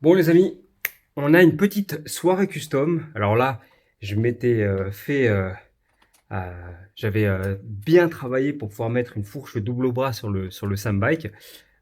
Bon les amis, on a une petite soirée custom. Alors là, je m'étais j'avais bien travaillé pour pouvoir mettre une fourche double bras sur le Sandbike.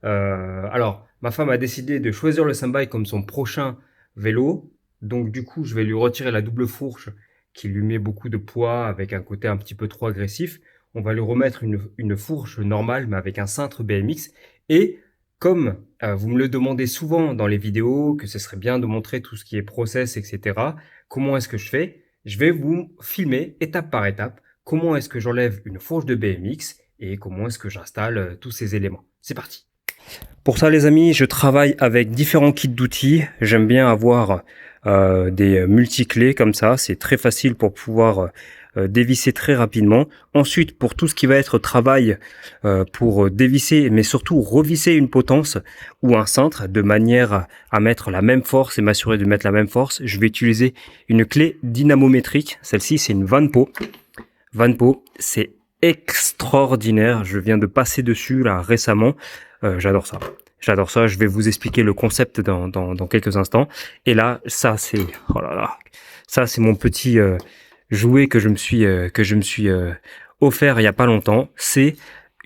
Alors, ma femme a décidé de choisir le Sandbike comme son prochain vélo. Donc du coup, je vais lui retirer la double fourche qui lui met beaucoup de poids avec un côté un petit peu trop agressif. On va lui remettre une fourche normale mais avec un cintre BMX. Et comme vous me le demandez souvent dans les vidéos, que ce serait bien de montrer tout ce qui est process, etc. Comment est-ce que je fais? Je vais vous filmer étape par étape comment est-ce que j'enlève une fourche de BMX et comment est-ce que j'installe tous ces éléments. C'est parti. Pour ça les amis, je travaille avec différents kits d'outils. J'aime bien avoir des multiclés comme ça. C'est très facile pour pouvoir dévisser très rapidement. Ensuite, pour tout ce qui va être travail pour dévisser, mais surtout revisser une potence ou un cintre de manière à mettre la même force et m'assurer de mettre la même force, je vais utiliser une clé dynamométrique. Celle-ci, c'est une Vanpo. Vanpo, c'est extraordinaire. Je viens de passer dessus là récemment. J'adore ça. J'adore ça. Je vais vous expliquer le concept dans quelques instants. Et là, ça c'est, oh là là, ça c'est mon petit jouet que je me suis offert il y a pas longtemps. C'est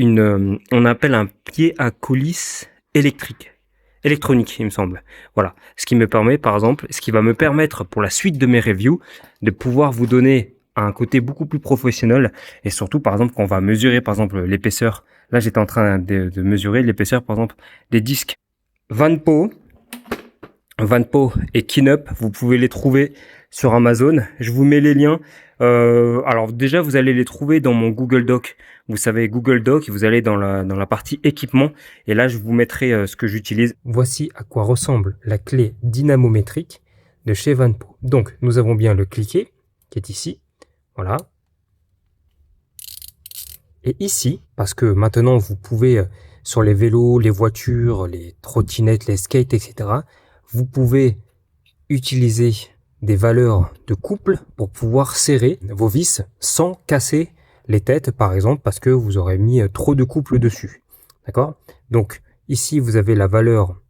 on appelle un pied à coulisse électronique, il me semble. Voilà. Ce qui me permet, par exemple, ce qui va me permettre pour la suite de mes reviews, de pouvoir vous donner un côté beaucoup plus professionnel et surtout, par exemple, quand on va mesurer, par exemple, l'épaisseur. Là, j'étais en train de mesurer l'épaisseur, par exemple, des disques Vanpo et Kinup. Vous pouvez les trouver sur Amazon. Je vous mets les liens. Alors déjà, vous allez les trouver dans mon Google Doc. Vous savez, Google Doc, vous allez dans la partie équipement. Et là, je vous mettrai ce que j'utilise. Voici à quoi ressemble la clé dynamométrique de chez Vanpo. Donc, nous avons bien le cliquet qui est ici. Voilà. Et ici, parce que maintenant, vous pouvez, sur les vélos, les voitures, les trottinettes, les skates, etc., vous pouvez utiliser des valeurs de couple pour pouvoir serrer vos vis sans casser les têtes, par exemple, parce que vous aurez mis trop de couple dessus. D'accord? Donc, ici, vous avez la valeur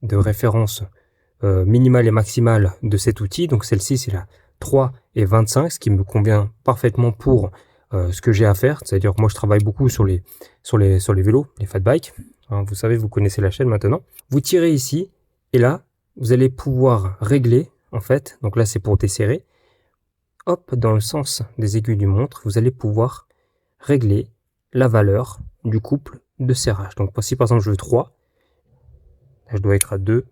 de référence minimale et maximale de cet outil. Donc, celle-ci, c'est la 3 et 25, ce qui me convient parfaitement pour ce que j'ai à faire. C'est-à-dire que moi, je travaille beaucoup sur les vélos, les fat bikes. Hein, vous savez, vous connaissez la chaîne maintenant. Vous tirez ici, et là, vous allez pouvoir régler, en fait, donc là c'est pour desserrer, hop, dans le sens des aiguilles du montre, vous allez pouvoir régler la valeur du couple de serrage. Donc voici par exemple je veux 3, là je dois être à 2,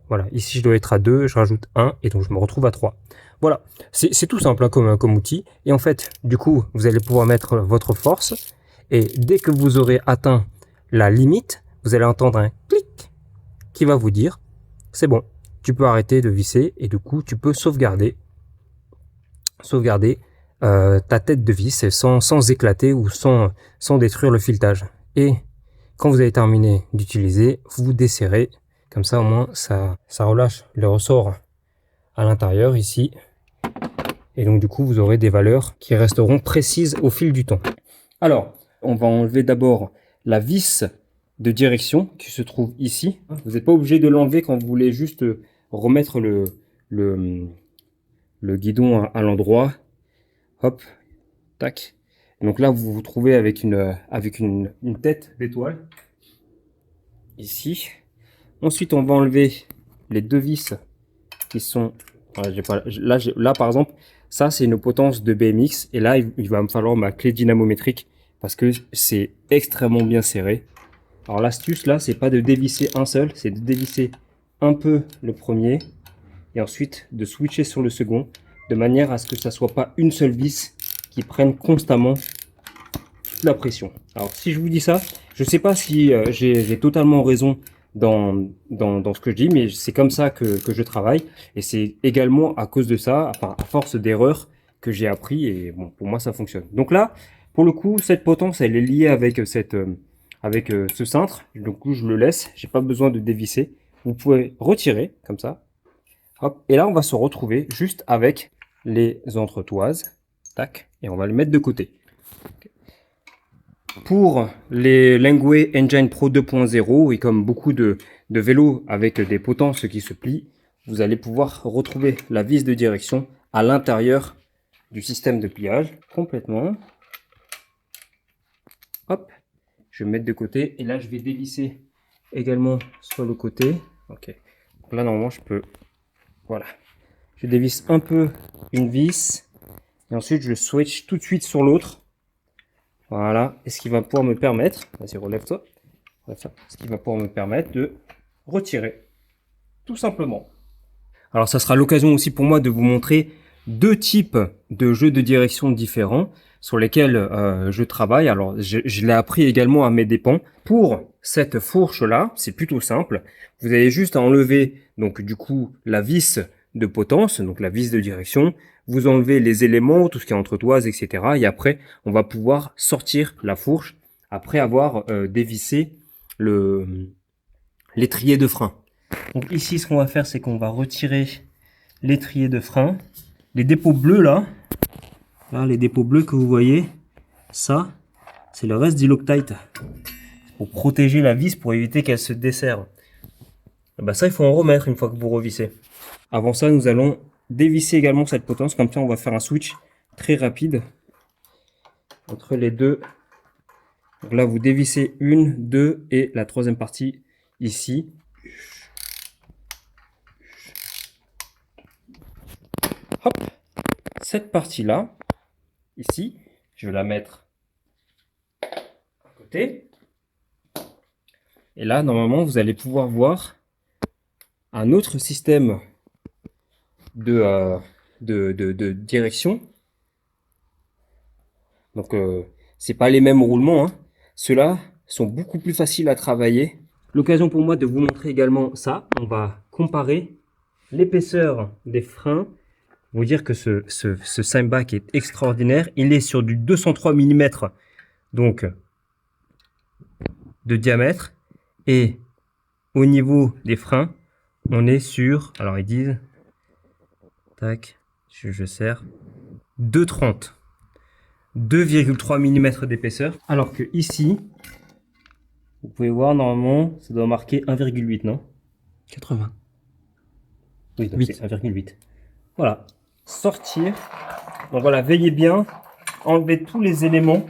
voilà, ici je dois être à 2, je rajoute 1 et donc je me retrouve à 3. Voilà, c'est tout simple hein, comme outil, et en fait, du coup, vous allez pouvoir mettre votre force, et dès que vous aurez atteint la limite, vous allez entendre un clic qui va vous dire c'est bon, tu peux arrêter de visser et du coup tu peux sauvegarder ta tête de vis sans éclater ou sans détruire le filetage. Et quand vous avez terminé d'utiliser, vous desserrez, comme ça au moins ça relâche les ressorts à l'intérieur ici. Et donc du coup vous aurez des valeurs qui resteront précises au fil du temps. Alors, on va enlever d'abord la vis de direction qui se trouve ici. Vous n'êtes pas obligé de l'enlever quand vous voulez juste remettre le guidon à l'endroit. Hop, tac. Donc là, vous vous trouvez avec une tête d'étoile. Ici. Ensuite, on va enlever les deux vis qui sont... Là, par exemple, ça, c'est une potence de BMX. Et là, il va me falloir ma clé dynamométrique parce que c'est extrêmement bien serré. Alors l'astuce là, c'est pas de dévisser un seul, c'est de dévisser un peu le premier et ensuite de switcher sur le second de manière à ce que ça soit pas une seule vis qui prenne constamment toute la pression. Alors si je vous dis ça, je sais pas si j'ai totalement raison dans ce que je dis, mais c'est comme ça que je travaille et c'est également à cause de ça, enfin à force d'erreurs que j'ai appris et bon pour moi ça fonctionne. Donc là, pour le coup, cette potence elle est liée avec ce cintre, donc je le laisse, j'ai pas besoin de dévisser. Vous pouvez retirer comme ça, hop, et là on va se retrouver juste avec les entretoises, tac, et on va le mettre de côté. Pour les Lengway Engine Pro 2.0 et comme beaucoup de de vélo avec des potences qui se plient, vous allez pouvoir retrouver la vis de direction à l'intérieur du système de pliage complètement. Hop, je vais me mettre de côté et là je vais dévisser également sur le côté. Ok, donc là normalement je peux, voilà, je dévisse un peu une vis et ensuite je switch tout de suite sur l'autre. Voilà, et ce qui va pouvoir me permettre, vas-y relève-toi, ce qui va pouvoir me permettre de retirer tout simplement. Alors ça sera l'occasion aussi pour moi de vous montrer deux types de jeux de direction différents sur lesquels je travaille. Alors je l'ai appris également à mes dépens. Pour cette fourche là, c'est plutôt simple. Vous avez juste à enlever donc du coup la vis de potence, donc la vis de direction. Vous enlevez les éléments, tout ce qui est entre toises, etc. Et après on va pouvoir sortir la fourche après avoir dévissé l'étrier de frein. Donc ici, ce qu'on va faire, c'est qu'on va retirer l'étrier de frein. Les dépôts bleus là, les dépôts bleus que vous voyez, ça, c'est le reste du Loctite. Pour protéger la vis, pour éviter qu'elle se desserre. Et ben ça, il faut en remettre une fois que vous revissez. Avant ça, nous allons dévisser également cette potence. Comme ça, on va faire un switch très rapide entre les deux. Donc là, vous dévissez une, deux et la troisième partie ici. Hop, cette partie-là, ici, je vais la mettre à côté. Et là, normalement, vous allez pouvoir voir un autre système de direction. Donc, c'est pas les mêmes roulements, hein. Ceux-là sont beaucoup plus faciles à travailler. L'occasion pour moi de vous montrer également ça. On va comparer l'épaisseur des freins. Vous dire que ce Simeback est extraordinaire. Il est sur du 203 mm donc de diamètre. Et au niveau des freins, on est sur, alors ils disent, tac, je serre, 2,30. 2,3 mm d'épaisseur. Alors que ici, vous pouvez voir normalement, ça doit marquer 1,8, non? 80. Oui, donc c'est 1,8. Voilà. Sortir. Donc voilà, veillez bien, enlevez tous les éléments.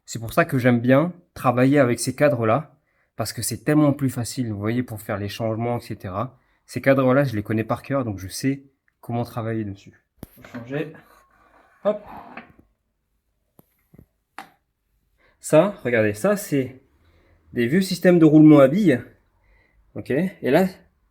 C'est pour ça que j'aime bien travailler avec ces cadres-là, parce que c'est tellement plus facile, vous voyez, pour faire les changements, etc. Ces cadres-là, je les connais par cœur, donc je sais comment travailler dessus. Je vais changer. Hop. Ça, regardez, ça c'est des vieux systèmes de roulement à billes. Ok. Et là,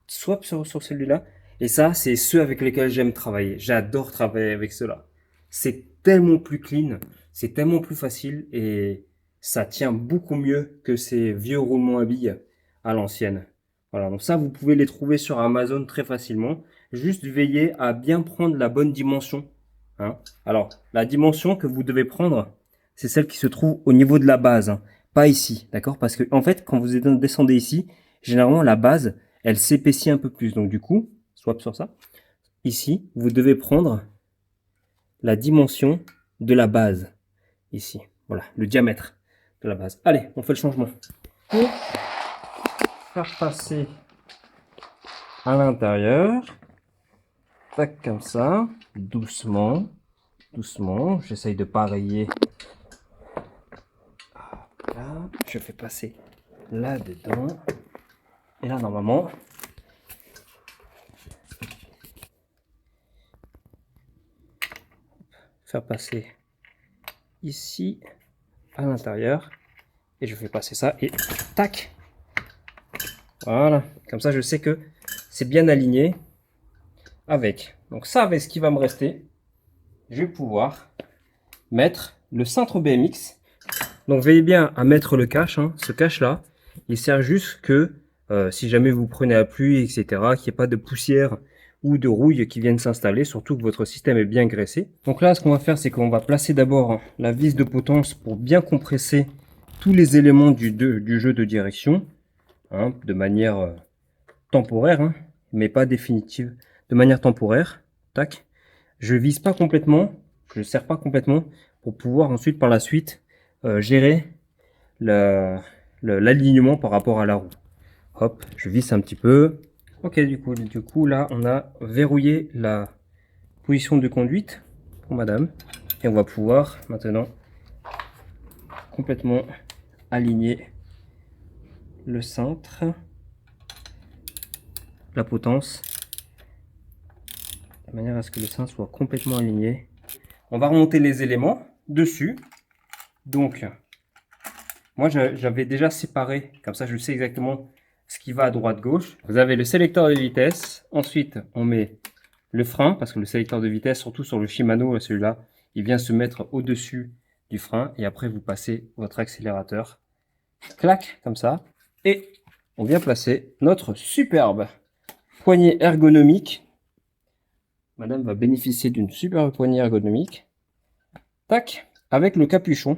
swap sur celui-là. Et ça, c'est ceux avec lesquels j'aime travailler. J'adore travailler avec ceux-là. C'est tellement plus clean, c'est tellement plus facile et ça tient beaucoup mieux que ces vieux roulements à billes à l'ancienne. Voilà, donc ça, vous pouvez les trouver sur Amazon très facilement. Juste veillez à bien prendre la bonne dimension. Hein. Alors, la dimension que vous devez prendre, c'est celle qui se trouve au niveau de la base, hein. Pas ici, d'accord? Parce que en fait, quand vous descendez ici, généralement la base, elle s'épaissit un peu plus. Donc du coup, swap sur ça. Ici, vous devez prendre la dimension de la base. Ici, voilà, le diamètre de la base. Allez, on fait le changement. Pour faire passer à l'intérieur, tac comme ça, doucement, doucement. J'essaye de pas rayer. Là, je fais passer là-dedans. Et là, normalement, faire passer ici à l'intérieur. Et je fais passer ça et tac. Voilà. Comme ça, je sais que c'est bien aligné avec. Donc ça, avec ce qui va me rester, je vais pouvoir mettre le cintre BMX. Donc veillez bien à mettre le cache, hein. Ce cache là, il sert juste que si jamais vous prenez la pluie, etc., qu'il n'y ait pas de poussière ou de rouille qui viennent s'installer, surtout que votre système est bien graissé. Donc là, ce qu'on va faire, c'est qu'on va placer d'abord la vis de potence pour bien compresser tous les éléments du jeu de direction, hein, de manière temporaire, hein, mais pas définitive, de manière temporaire. Tac. Je vise pas complètement, je ne serre pas complètement pour pouvoir ensuite par la suite gérer l'alignement par rapport à la roue. Hop, je visse un petit peu. Ok, du coup, là, on a verrouillé la position de conduite pour madame. Et on va pouvoir maintenant complètement aligner le cintre, la potence, de manière à ce que le cintre soit complètement aligné. On va remonter les éléments dessus. Donc, moi, j'avais déjà séparé, comme ça je sais exactement ce qui va à droite-gauche. Vous avez le sélecteur de vitesse. Ensuite, on met le frein, parce que le sélecteur de vitesse, surtout sur le Shimano, celui-là, il vient se mettre au-dessus du frein. Et après, vous passez votre accélérateur. Clac, comme ça. Et on vient placer notre superbe poignée ergonomique. Madame va bénéficier d'une superbe poignée ergonomique. Tac, avec le capuchon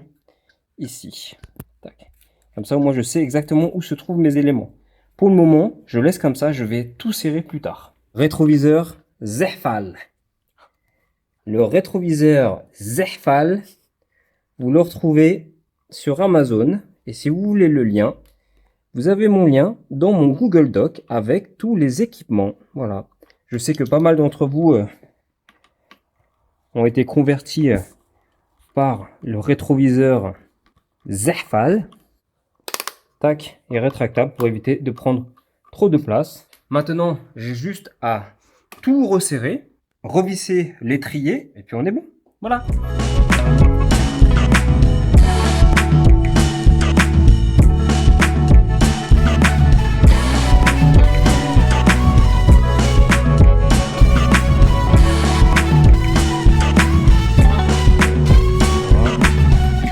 ici. Tac. Comme ça, moi, je sais exactement où se trouvent mes éléments. Pour le moment, je laisse comme ça, je vais tout serrer plus tard. Rétroviseur Zerfal. Le rétroviseur Zerfal, vous le retrouvez sur Amazon. Et si vous voulez le lien, vous avez mon lien dans mon Google Doc avec tous les équipements. Voilà. Je sais que pas mal d'entre vous ont été convertis par le rétroviseur Zerfal. Tac, et rétractable pour éviter de prendre trop de place. Maintenant, j'ai juste à tout resserrer, revisser l'étrier, et puis on est bon. Voilà.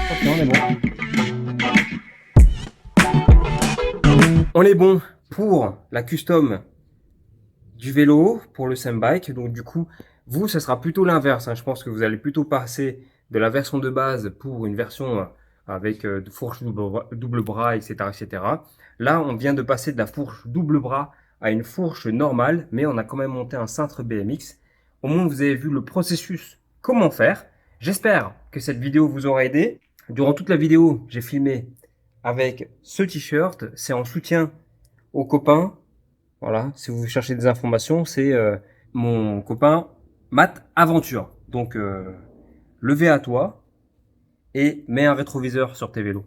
Ok, on est bon. On est bon pour la custom du vélo, pour le Sandbike. Donc du coup, vous, ce sera plutôt l'inverse. Hein. Je pense que vous allez plutôt passer de la version de base pour une version avec de fourche double bras, etc., etc. Là, on vient de passer de la fourche double bras à une fourche normale, mais on a quand même monté un cintre BMX. Au moins, vous avez vu le processus, comment faire. J'espère que cette vidéo vous aura aidé. Durant toute la vidéo, j'ai filmé avec ce t-shirt. C'est en soutien aux copains. Voilà, si vous cherchez des informations, c'est mon copain Matt Aventure. Donc, levez à toi et mets un rétroviseur sur tes vélos.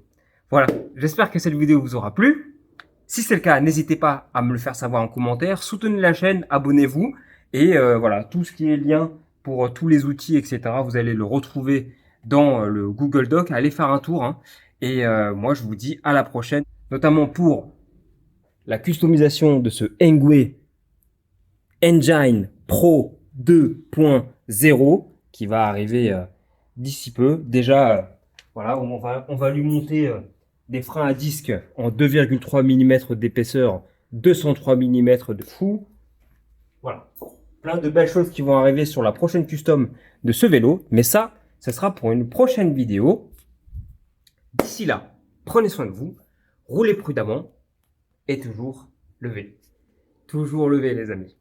Voilà, j'espère que cette vidéo vous aura plu. Si c'est le cas, n'hésitez pas à me le faire savoir en commentaire. Soutenez la chaîne, abonnez-vous. Et voilà, tout ce qui est lien pour tous les outils, etc., vous allez le retrouver dans le Google Doc. Allez faire un tour. Hein. Et moi, je vous dis à la prochaine, notamment pour la customisation de ce Engwe Engine Pro 2.0 qui va arriver d'ici peu. Déjà, voilà, on va lui monter des freins à disque en 2,3 mm d'épaisseur, 203 mm de fou. Voilà, plein de belles choses qui vont arriver sur la prochaine custom de ce vélo. Mais ça, ce sera pour une prochaine vidéo. D'ici là, prenez soin de vous, roulez prudemment et toujours lever. Toujours lever, les amis.